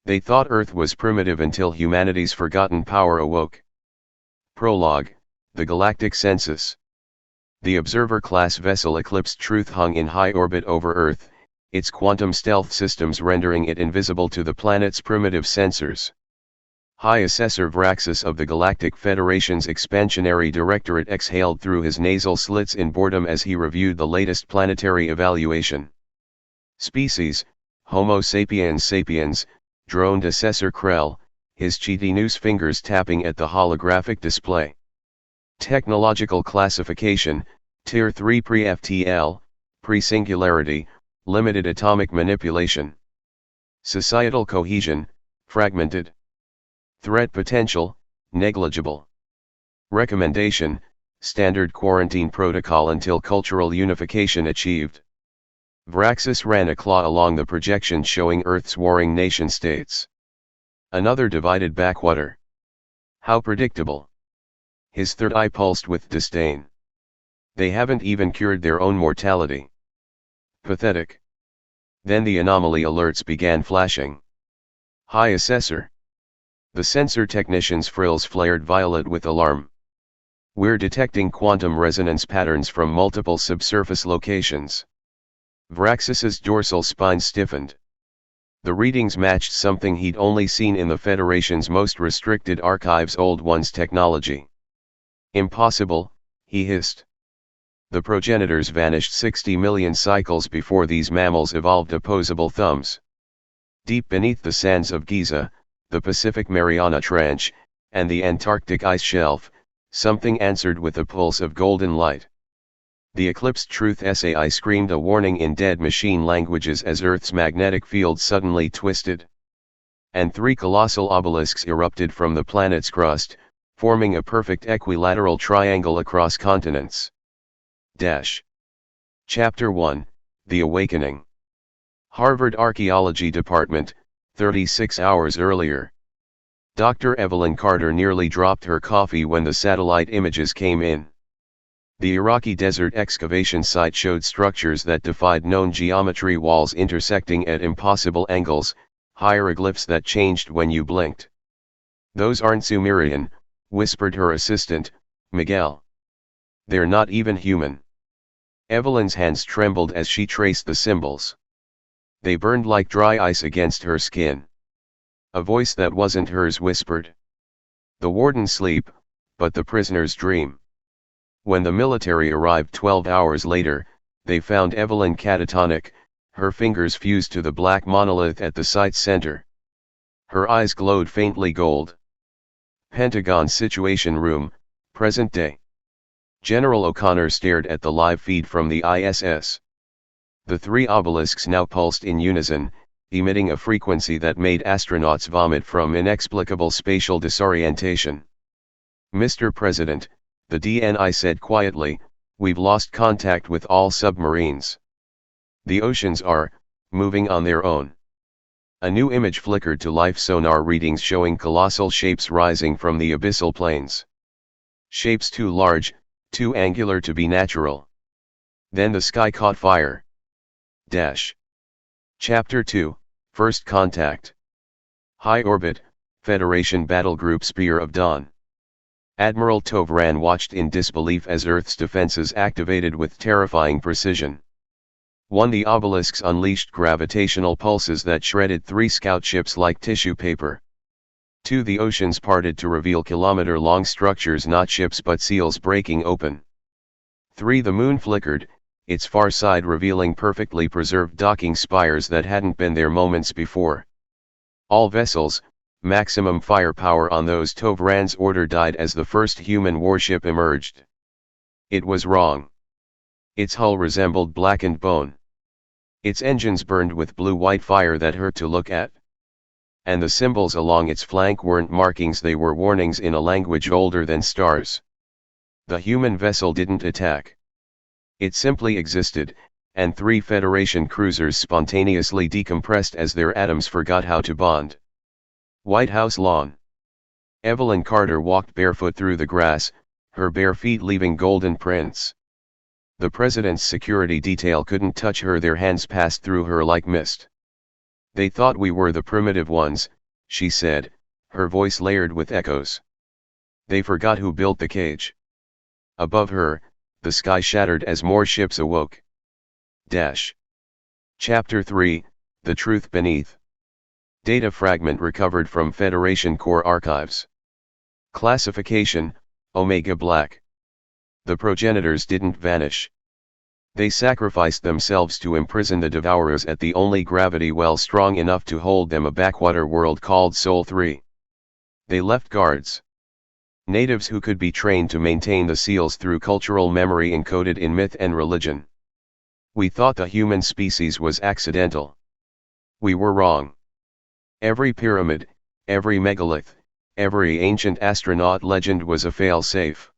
They thought Earth was primitive until humanity's forgotten power awoke. Prologue, the Galactic Census. The Observer-class vessel Eclipse Truth hung in high orbit over Earth, its quantum stealth systems rendering it invisible to the planet's primitive sensors. High Assessor Vraxis of the Galactic Federation's Expansionary Directorate exhaled through his nasal slits in boredom as he reviewed the latest planetary evaluation. Species, Homo sapiens sapiens, droned Assessor Krell, his chitinous fingers tapping at the holographic display. Technological classification, Tier 3 Pre-FTL, Pre-Singularity, Limited Atomic Manipulation. Societal cohesion, fragmented. Threat potential, negligible. Recommendation, standard quarantine protocol until cultural unification achieved. Vraxis ran a claw along the projection showing Earth's warring nation-states. Another divided backwater. How predictable. His third eye pulsed with disdain. They haven't even cured their own mortality. Pathetic. Then the anomaly alerts began flashing. High Assessor. The sensor technician's frills flared violet with alarm. We're detecting quantum resonance patterns from multiple subsurface locations. Vraxis's dorsal spine stiffened. The readings matched something he'd only seen in the Federation's most restricted archives, Old One's technology. Impossible, he hissed. The progenitors vanished 60 million cycles before these mammals evolved opposable thumbs. Deep beneath the sands of Giza, the Pacific Mariana Trench, and the Antarctic ice shelf, something answered with a pulse of golden light. The Eclipse Truth SAI screamed a warning in dead machine languages as Earth's magnetic field suddenly twisted. And three colossal obelisks erupted from the planet's crust, forming a perfect equilateral triangle across continents. Chapter 1, The Awakening. Harvard Archaeology Department, 36 hours earlier. Dr. Evelyn Carter nearly dropped her coffee when the satellite images came in. The Iraqi desert excavation site showed structures that defied known geometry, walls intersecting at impossible angles, hieroglyphs that changed when you blinked. Those aren't Sumerian, whispered her assistant, Miguel. They're not even human. Evelyn's hands trembled as she traced the symbols. They burned like dry ice against her skin. A voice that wasn't hers whispered. The wardens sleep, but the prisoners dream. When the military arrived 12 hours later, they found Evelyn catatonic, her fingers fused to the black monolith at the site's center. Her eyes glowed faintly gold. Pentagon Situation Room, present day. General O'Connor stared at the live feed from the ISS. The three obelisks now pulsed in unison, emitting a frequency that made astronauts vomit from inexplicable spatial disorientation. Mr. President, the DNI said quietly, we've lost contact with all submarines. The oceans are moving on their own. A new image flickered to life, sonar readings showing colossal shapes rising from the abyssal plains. Shapes too large, too angular to be natural. Then the sky caught fire. Chapter 2, First Contact. High Orbit, Federation Battle Group Spear of Dawn. Admiral Tovran watched in disbelief as Earth's defenses activated with terrifying precision. 1. The obelisks unleashed gravitational pulses that shredded three scout ships like tissue paper. 2. The oceans parted to reveal kilometer-long structures, not ships but seals breaking open. 3. The moon flickered, its far side revealing perfectly preserved docking spires that hadn't been there moments before. All vessels, maximum firepower on those. Tovran's order died as the first human warship emerged. It was wrong. Its hull resembled blackened bone. Its engines burned with blue-white fire that hurt to look at. And the symbols along its flank weren't markings, they were warnings in a language older than stars. The human vessel didn't attack. It simply existed, and three Federation cruisers spontaneously decompressed as their atoms forgot how to bond. White House lawn. Evelyn Carter walked barefoot through the grass, her bare feet leaving golden prints. The president's security detail couldn't touch her, their hands passed through her like mist. They thought we were the primitive ones, she said, her voice layered with echoes. They forgot who built the cage. Above her, the sky shattered as more ships awoke. Chapter 3, The Truth Beneath. Data fragment recovered from Federation Core archives. Classification, Omega Black. The progenitors didn't vanish. They sacrificed themselves to imprison the Devourers at the only gravity well strong enough to hold them, a backwater world called Sol 3. They left guards. Natives who could be trained to maintain the seals through cultural memory encoded in myth and religion. We thought the human species was accidental. We were wrong. Every pyramid, every megalith, every ancient astronaut legend was a fail-safe.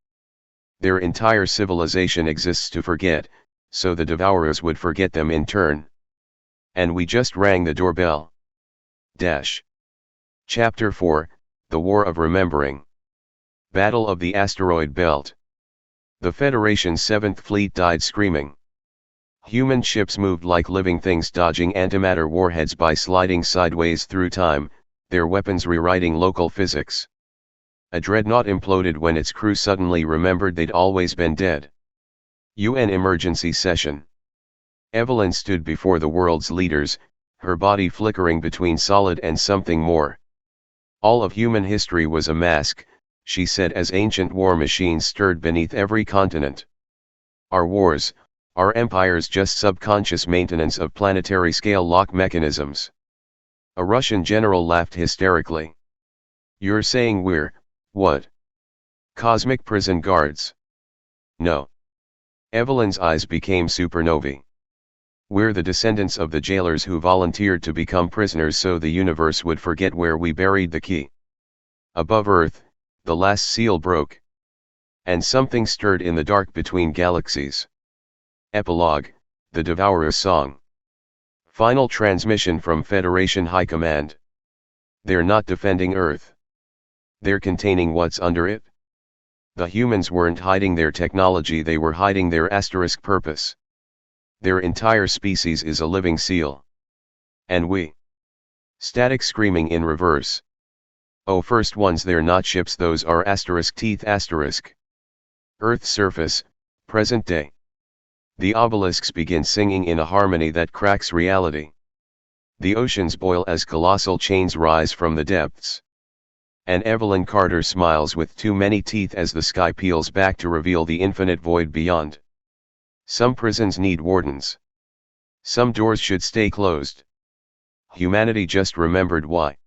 Their entire civilization exists to forget, so the Devourers would forget them in turn. And we just rang the doorbell. Chapter 4, The War of Remembering. Battle of the Asteroid Belt. The Federation's 7th Fleet died screaming. Human ships moved like living things, dodging antimatter warheads by sliding sideways through time, their weapons rewriting local physics. A dreadnought imploded when its crew suddenly remembered they'd always been dead. UN Emergency Session. Evelyn stood before the world's leaders, her body flickering between solid and something more. All of human history was a mask, she said as ancient war machines stirred beneath every continent. Our wars, our empires, just subconscious maintenance of planetary scale lock mechanisms. A Russian general laughed hysterically. You're saying we're, what? Cosmic prison guards? No. Evelyn's eyes became supernovae. We're the descendants of the jailers who volunteered to become prisoners so the universe would forget where we buried the key. Above Earth, the last seal broke. And something stirred in the dark between galaxies. Epilogue, The Devourer's Song. Final transmission from Federation High Command. They're not defending Earth. They're containing what's under it. The humans weren't hiding their technology, they were hiding their asterisk purpose. Their entire species is a living seal. And we. Static screaming in reverse. Oh, first ones, they're not ships, those are asterisk teeth asterisk. Earth's surface, present day. The obelisks begin singing in a harmony that cracks reality. The oceans boil as colossal chains rise from the depths. And Evelyn Carter smiles with too many teeth as the sky peels back to reveal the infinite void beyond. Some prisons need wardens. Some doors should stay closed. Humanity just remembered why.